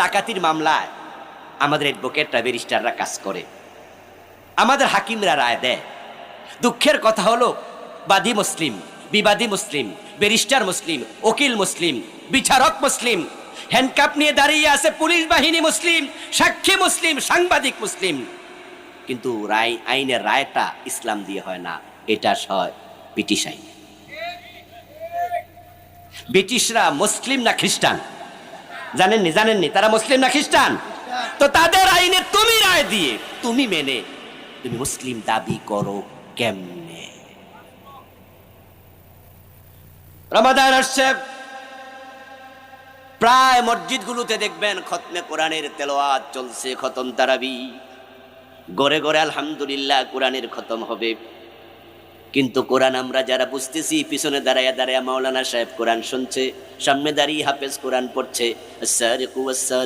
ডাকাতির মামলায় আমাদের অ্যাডভোকেটরা ব্যারিস্টাররা কাজ করে, আমাদের হাকিমরা রায় দেয়। দুঃখের কথা হলো বাদী মুসলিম, বিবাদী মুসলিম, ব্যারিস্টার মুসলিম, উকিল মুসলিম, বিচারক মুসলিম, হ্যান্ডকাপ নিয়ে দাঁড়িয়ে আছে পুলিশ বাহিনী মুসলিম, সাক্ষী মুসলিম, সাংবাদিক মুসলিম, কিন্তু আইনের রায়টা ইসলাম দিয়ে হয় না, এটা হয় ব্রিটিশ আইন। ব্রিটিশরা মুসলিম না খ্রিস্টান জানেননি তারা মুসলিম না খ্রিস্টান? তো তাদের আইনে তুমি রায় দিয়ে তুমি মেনে তুমি মুসলিম দাবি করো কেমনে? রমাদান আসছে, প্রায় মসজিদগুলোতে দেখবেন খতমে কোরআনের তেলাওয়াত চলছে, খতম তারাবি, ঘরে ঘরে আলহামদুলিল্লাহ কোরআনের খতম হবে। কিন্তু কোরআন আমরা যারা বুঝতেছি, পিছনে দাঁড়ায়া দাঁড়ায়া মাওলানা সাহেব কোরআন শুনছে, সামনে দাঁড়িয়ে হাফেজ কোরআন পড়ছে।